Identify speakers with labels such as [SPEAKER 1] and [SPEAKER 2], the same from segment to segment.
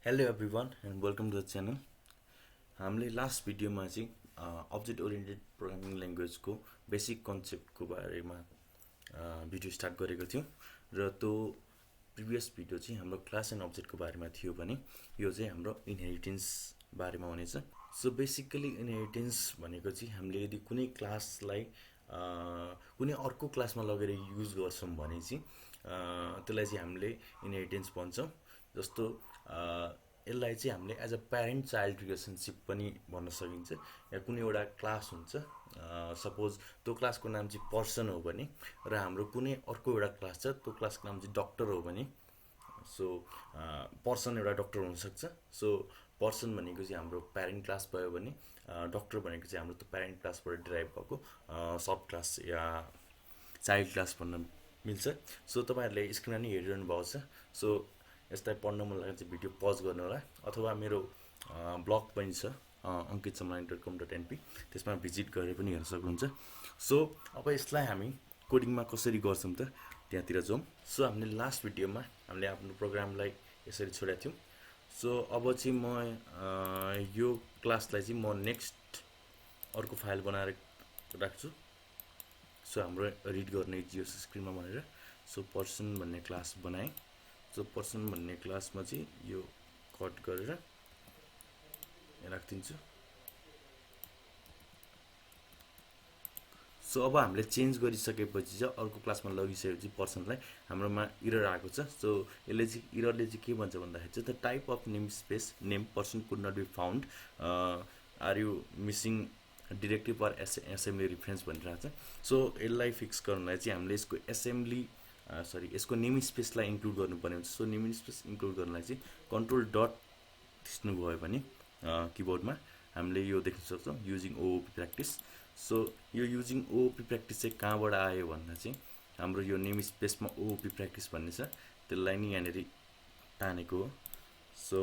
[SPEAKER 1] Hello everyone and welcome to the channel. हामीले last भिडियोमा चाहिँ अब्जेक्ट ओरिएन्टेड प्रोग्रामिङ ल्याङ्ग्वेजको बेसिक कन्सेप्टको बारेमा भिडियो स्टार्ट गरेको थियौँ र त्यो प्रिभियस भिडियो चाहिँ हाम्रो क्लास एन्ड अब्जेक्टको बारेमा थियो भने यो चाहिँ हाम्रो इनहेरिटेन्स बारेमा हुनेछ। सो बेसिकली इनहेरिटेन्स भनेको चाहिँ हामीले यदि कुनै क्लासलाई कुनै अर्को क्लासमा लगेर युज गर्छौँ भने चाहिँ त्यसलाई चाहिँ हामीले इनहेरिटेन्स भन्छौँ। जस्तो यसलाई चाहिँ हामीले as a parent child relationship पनि भन्न सकिन्छ। या कुनै एउटा क्लास हुन्छ, सपोज त्यो क्लासको नाम चाहिँ पर्सन हो भने र हाम्रो कुनै अर्को एउटा क्लास छ त्यो क्लासको नाम चाहिँ डक्टर हो भने सो पर्सन एउटा डक्टर हुनसक्छ। सो पर्सन भनेको चाहिँ हाम्रो प्यारेन्ट क्लास भयो भने डक्टर भनेको चाहिँ हाम्रो त्यो प्यारेन्ट क्लासबाट डिराइभ भएको सब क्लास या चाइल्ड क्लास भन्न मिल्छ। सो तपाईँहरूले स्क्रिनमा नि हेरिरहनु भएको छ। सो यसलाई पढ्न मन लाग्यो चाहिँ भिडियो पज गर्नु होला, अथवा मेरो ब्लग पनि छ ankitchamlagain.com.np, त्यसमा भिजिट गरेर पनि हेर्न सक्नुहुन्छ। सो अब यसलाई हामी कोडिङमा कसरी गर्छौँ त त्यहाँतिर जाउँ। सो हामीले लास्ट भिडियोमा हामीले आफ्नो प्रोग्रामलाई यसरी छोडेका थियौँ। सो अब चाहिँ म यो क्लासलाई चाहिँ म नेक्स्ट अर्को फाइल बनाएर राख्छु। सो हाम्रो रिड गर्ने जियोस् स्क्रिनमा भनेर सो पर्सन भन्ने क्लास बनाएँ। सो पर्सन भन्ने क्लासमा चाहिँ यो कट गरेर राखिदिन्छु। सो अब हामीले चेन्ज गरिसकेपछि चाहिँ अर्को क्लासमा लगिसकेपछि पर्सनलाई हाम्रोमा इरर आएको छ। सो यसले चाहिँ इररले चाहिँ के भन्छ भन्दाखेरि चाहिँ the type of name space name person could not be found, are you missing directive for assembly reference भनिरहेको छ। सो यसलाई फिक्स गर्नलाई चाहिँ हामीले यसको यसको नेम स्पेसलाई इन्क्लुड गर्नुपर्ने हुन्छ। सो नेम स्पेस इन्क्लुड गर्नलाई चाहिँ कन्ट्रोल डट थिच्नुभयो भने किबोर्डमा हामीले यो देख्न सक्छौँ युजिङ ओओपी प्र्याक्टिस। सो यो युजिङ ओओपी प्र्याक्टिस चाहिँ कहाँबाट आयो भन्दा चाहिँ हाम्रो यो नेम स्पेसमा ओओपी प्र्याक्टिस भन्ने छ, त्यसलाई नि यहाँनिर तानेको हो। सो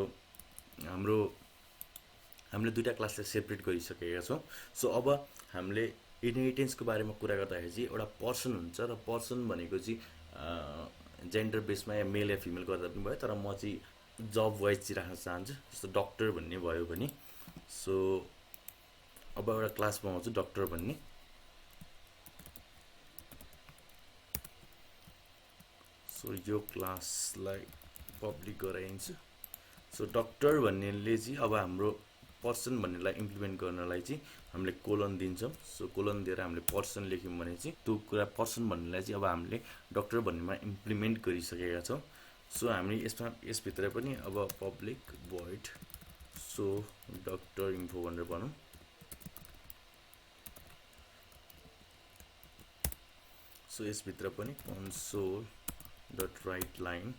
[SPEAKER 1] हामीले दुईवटा क्लासलाई सेपरेट गरिसकेका छौँ। सो अब हामीले इनहेरिटेन्सको बारेमा कुरा गर्दाखेरि चाहिँ एउटा पर्सन हुन्छ र पर्सन भनेको चाहिँ जेन्डर बेसमा या मेल या फिमेल गर्दा पनि भयो, तर म चाहिँ जब वाइज चाहिँ राख्न चाहन्छु। जस्तो डक्टर भन्ने भयो भने सो अब एउटा क्लास बनाउँछु डक्टर भन्ने। सो यो क्लासलाई पब्लिक गराइन्छ। सो डक्टर भन्नेले चाहिँ अब हाम्रो पर्सन भन्नेलाई इम्प्लिमेन्ट गर्नलाई चाहिँ हामीले कोलन दिन्छौँ। सो कोलन दिएर हामीले पर्सन लेख्यौँ भने चाहिँ त्यो कुरा पर्सन भन्नेलाई चाहिँ अब हामीले डक्टर भन्नेमा इम्प्लिमेन्ट गरिसकेका छौँ। सो हामी यसभित्र पनि अब public void show doctor info भनेर भनौँ। सो यसभित्र पनि कन्सोल डट राइट लाइन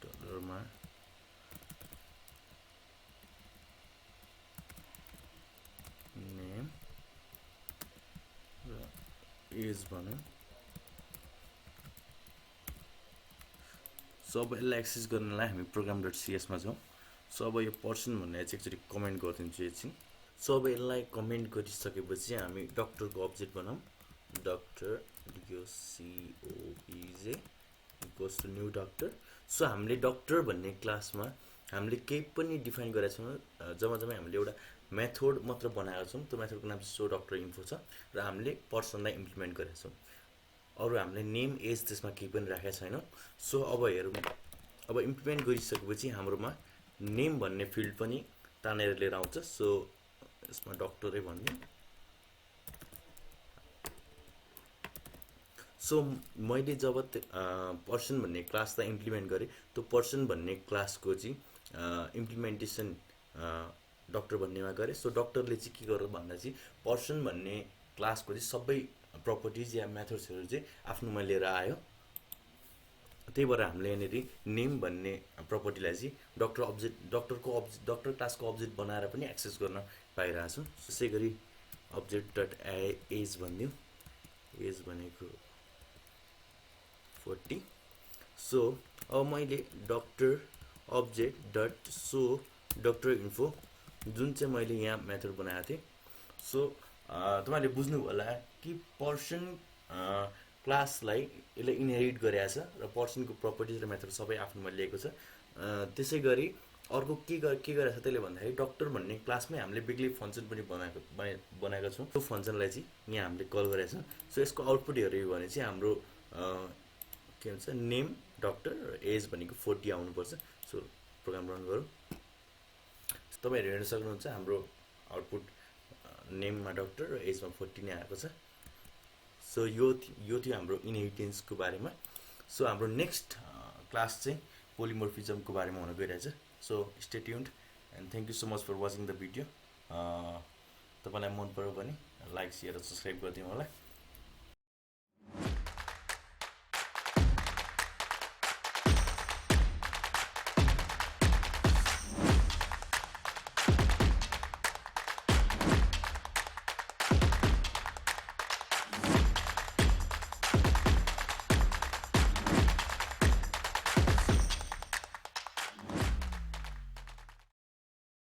[SPEAKER 1] डलरमा नेम र एज भनौँ। सो अब यसलाई एक्सेस गर्नलाई हामी प्रोग्राम डट सिएसमा जाउँ। सो अब यो पर्सन भन्ने चाहिँ एकचोटि कमेन्ट गरिदिन्छु एकछिन। सो अब यसलाई कमेन्ट गरिसकेपछि हामी डक्टरको अब्जेक्ट बनाऊँ। Doctor DOCOPJ equals to new doctor. So हामीले डक्टर भन्ने क्लासमा हामीले केही पनि डिफाइन गरेका छौँ। जम्मा हामीले एउटा मेथड मात्र बनाएका छौँ। त्यो मेथडको नाम चाहिँ सो डक्टर इन्फो छ र हामीले पर्सनलाई इम्प्लिमेन्ट गरेका छौँ। अरू हामीले नेम एज त्यसमा केही पनि राखेका छैनौँ। सो अब हेरौँ, अब इम्प्लिमेन्ट गरिसकेपछि हाम्रोमा नेम भन्ने फिल्ड पनि तानेर लिएर आउँछ। सो यसमा डक्टरै भनिदिउँ। सो मैले जब पर्सन भन्ने क्लासलाई इम्प्लिमेन्ट गरेँ, त्यो पर्सन भन्ने क्लासको चाहिँ इम्प्लिमेन्टेसन डक्टर भन्नेमा गरेँ। सो डक्टरले चाहिँ के गर्यो भन्दा चाहिँ पर्सन भन्ने क्लासको चाहिँ सबै प्रपर्टिज या मेथड्सहरू चाहिँ आफ्नोमा लिएर आयो। त्यही भएर हामीले यहाँनिर नेम भन्ने प्रपर्टीलाई चाहिँ डक्टर क्लासको अब्जेक्ट बनाएर पनि एक्सेस गर्न पाइरहेको छौँ। त्यसै गरी अब्जेक्ट डट एज भनिदिउँ। एज भनेको 40। सो अब मैले doctor object dot so doctor info जुन चाहिँ मैले यहाँ मेथड बनाएको थिएँ। सो तपाईँले बुझ्नु होला कि पर्सन क्लासलाई यसले इनहेरिट गरेको छ र पर्सनको प्रपर्टिज र मेथड सबै आफ्नोमा लिएको छ। त्यसै गरी अर्को के गरेको छ त्यसले भन्दाखेरि डक्टर भन्ने क्लासमै हामीले बेग्लै फङ्सन पनि बनाएका छौँ। त्यो फङ्सनलाई चाहिँ यहाँ हामीले कल गरेका छौँ। सो यसको आउटपुट हेऱ्यो भने चाहिँ हाम्रो के भन्छ नेम डक्टर र एज भनेको 40 आउनुपर्छ। सो प्रोग्राम रन गरौँ। तपाईँहरू हेर्न सक्नुहुन्छ हाम्रो आउटपुट नेममा डक्टर र एजमा 40 नै आएको छ। सो यो थियो हाम्रो इनहेरिटेन्सको बारेमा। सो हाम्रो नेक्स्ट क्लास चाहिँ पोलिमोर्फिजमको बारेमा हुन गइरहेछ। So stay tuned and thank you so much for watching the video. तपाईँलाई मन पर्यो भने लाइक, सेयर र सब्सक्राइब गरिदिनु होला।